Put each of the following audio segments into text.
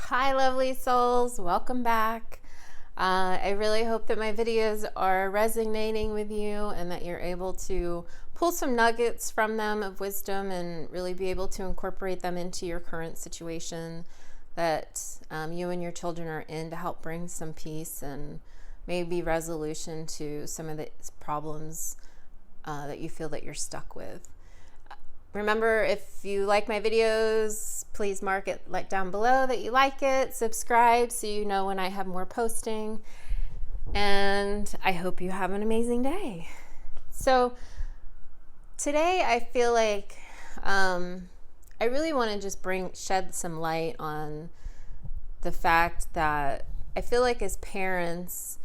Hi, lovely souls. Welcome back. I really hope that my videos are resonating with you and that you're able to pull some nuggets from them of wisdom and really be able to incorporate them into your current situation that you and your children are in to help bring some peace and maybe resolution to some of the problems that you feel that you're stuck with. Remember, if you like my videos, please mark it down below that you like it, subscribe so you know when I have more posting, and I hope you have an amazing day. So today I feel like I really want to just shed some light on the fact that I feel like as parents,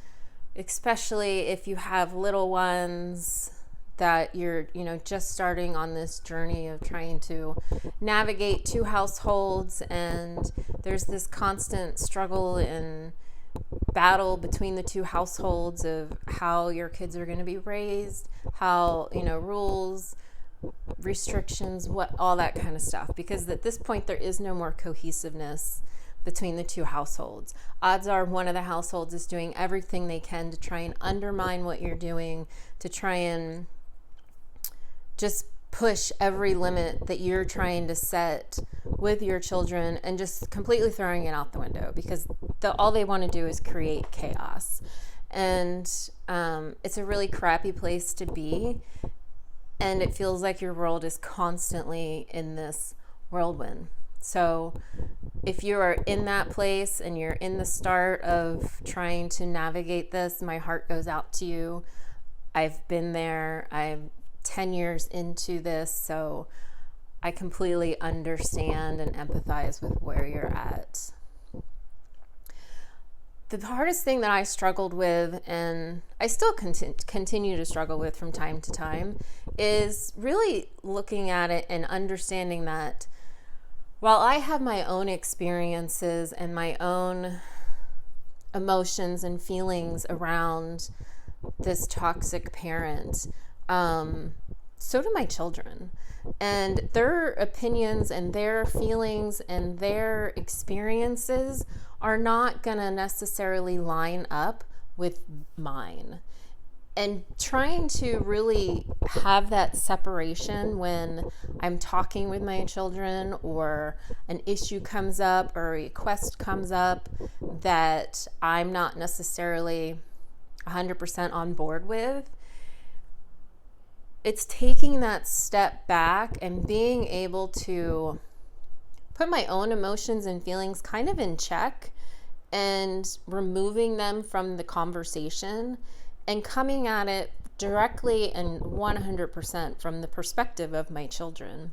especially if you have little ones, that you're just starting on this journey of trying to navigate two households, and there's this constant struggle and battle between the two households of how your kids are going to be raised, how rules, restrictions, what all that kind of stuff, because at this point there is no more cohesiveness between the two households. Odds are one of the households is doing everything they can to try and undermine what you're doing, to try and just push every limit that you're trying to set with your children and just completely throwing it out the window, because all they want to do is create chaos. And it's a really crappy place to be. And it feels like your world is constantly in this whirlwind. So if you are in that place and you're in the start of trying to navigate this, my heart goes out to you. I've been there. I'm 10 years into this, so I completely understand and empathize with where you're at. The hardest thing that I struggled with, and I still continue to struggle with from time to time, is really looking at it and understanding that while I have my own experiences and my own emotions and feelings around this toxic parent, so do my children, and their opinions and their feelings and their experiences are not going to necessarily line up with mine. And trying to really have that separation when I'm talking with my children, or an issue comes up or a request comes up that I'm not necessarily 100% on board with, it's taking that step back and being able to put my own emotions and feelings kind of in check and removing them from the conversation and coming at it directly and 100% from the perspective of my children.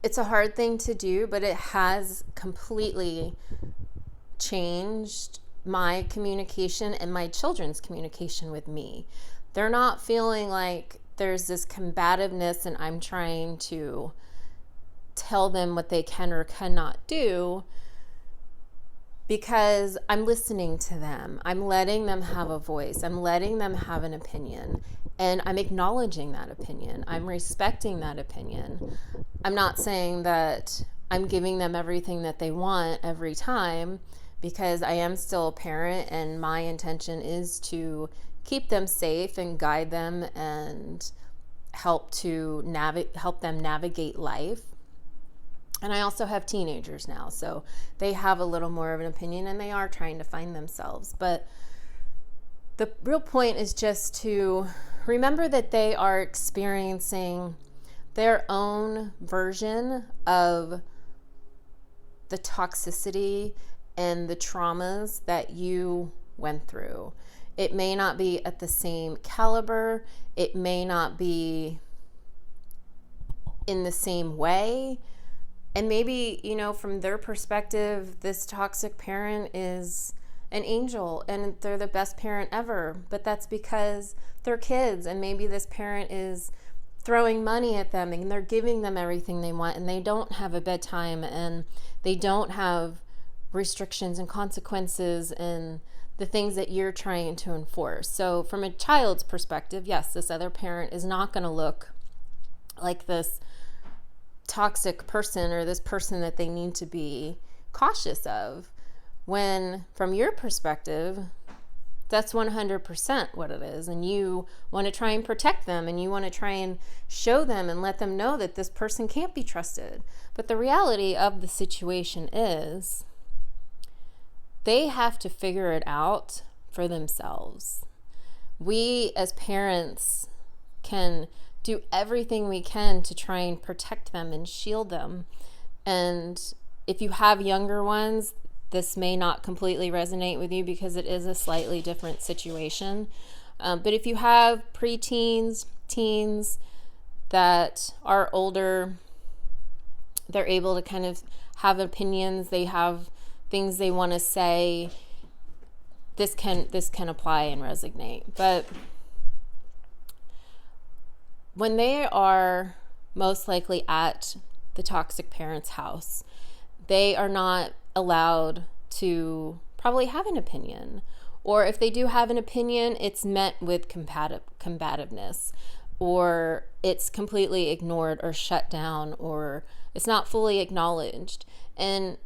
It's a hard thing to do, but it has completely changed my communication and my children's communication with me. They're not feeling like there's this combativeness and I'm trying to tell them what they can or cannot do, because I'm listening to them. I'm letting them have a voice. I'm letting them have an opinion, and I'm acknowledging that opinion. I'm respecting that opinion. I'm not saying that I'm giving them everything that they want every time, because I am still a parent and my intention is to keep them safe and guide them and help them navigate life. And I also have teenagers now, so they have a little more of an opinion and they are trying to find themselves. But the real point is just to remember that they are experiencing their own version of the toxicity and the traumas that you went through. It may not be at the same caliber. It may not be in the same way. And maybe, from their perspective, this toxic parent is an angel and they're the best parent ever. But that's because they're kids, and maybe this parent is throwing money at them and they're giving them everything they want, and they don't have a bedtime and they don't have restrictions and consequences and the things that you're trying to enforce. So from a child's perspective, yes, this other parent is not going to look like this toxic person or this person that they need to be cautious of, when from your perspective, that's 100% what it is. And you want to try and protect them, and you want to try and show them and let them know that this person can't be trusted. But the reality of the situation is they have to figure it out for themselves. We as parents can do everything we can to try and protect them and shield them. And if you have younger ones, this may not completely resonate with you because it is a slightly different situation. But if you have preteens, teens that are older, they're able to kind of have opinions, they have things they want to say, this can apply and resonate. But when they are most likely at the toxic parent's house, they are not allowed to probably have an opinion. Or if they do have an opinion, it's met with combativeness, or it's completely ignored or shut down, or it's not fully acknowledged. And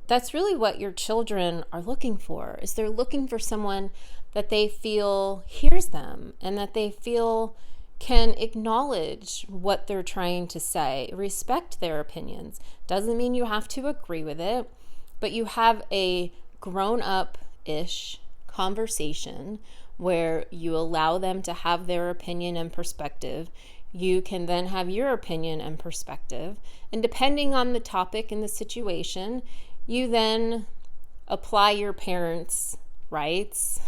that's really what your children are looking for, is they're looking for someone that they feel hears them and that they feel can acknowledge what they're trying to say, respect their opinions. Doesn't mean you have to agree with it, but you have a grown-up-ish conversation where you allow them to have their opinion and perspective. You can then have your opinion and perspective. And depending on the topic and the situation, you then apply your parents' rights,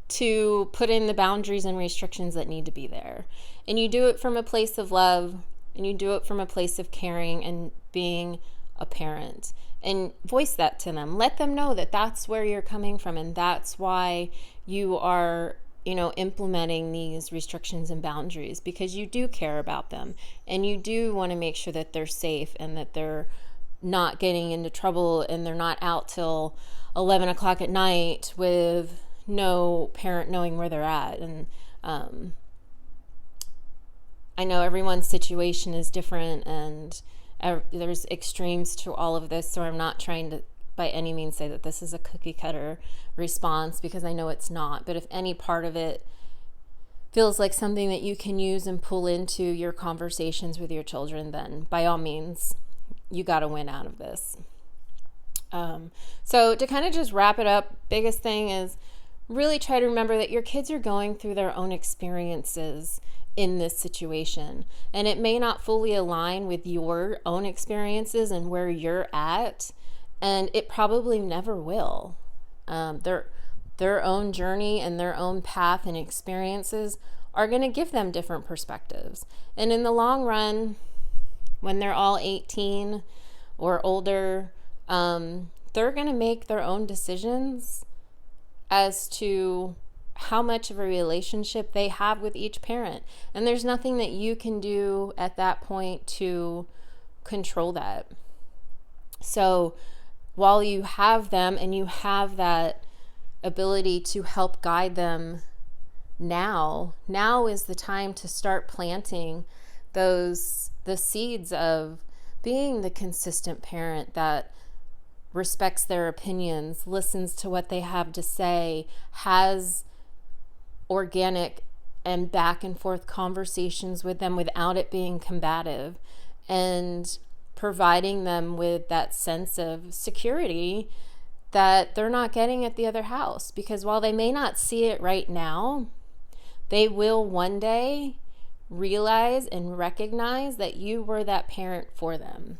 to put in the boundaries and restrictions that need to be there. And you do it from a place of love, and you do it from a place of caring and being a parent. And voice that to them. Let them know that that's where you're coming from, and that's why you are, implementing these restrictions and boundaries, because you do care about them, and you do want to make sure that they're safe and that they're not getting into trouble and they're not out till 11 o'clock at night with no parent knowing where they're at. And I know everyone's situation is different, and there's extremes to all of this, so I'm not trying to by any means say that this is a cookie cutter response, because I know it's not. But if any part of it feels like something that you can use and pull into your conversations with your children, then by all means, you got to win out of this. So to kind of just wrap it up, biggest thing is really try to remember that your kids are going through their own experiences in this situation, and it may not fully align with your own experiences and where you're at, and it probably never will. Their own journey and their own path and experiences are going to give them different perspectives, and in the long run, when they're all 18 or older, they're going to make their own decisions as to how much of a relationship they have with each parent. And there's nothing that you can do at that point to control that. So while you have them and you have that ability to help guide them now is the time to start planting the seeds of being the consistent parent that respects their opinions, listens to what they have to say, has organic and back and forth conversations with them without it being combative, and providing them with that sense of security that they're not getting at the other house. Because while they may not see it right now, they will one day realize and recognize that you were that parent for them.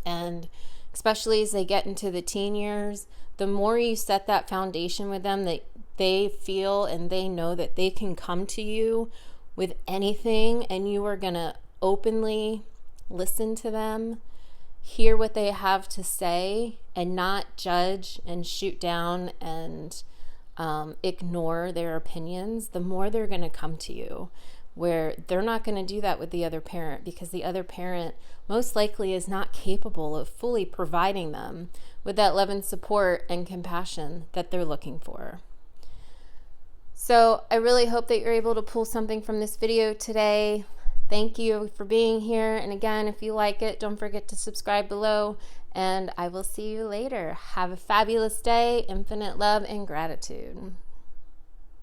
And especially as they get into the teen years, the more you set that foundation with them, that they feel and they know that they can come to you with anything, and you are going to openly listen to them, hear what they have to say, and not judge and shoot down and ignore their opinions, the more they're going to come to you, where they're not going to do that with the other parent, because the other parent most likely is not capable of fully providing them with that love and support and compassion that they're looking for. So I really hope that you're able to pull something from this video today Thank you for being here. And again, if you like it, don't forget to subscribe below. And I will see you later. Have a fabulous day. Infinite love and gratitude.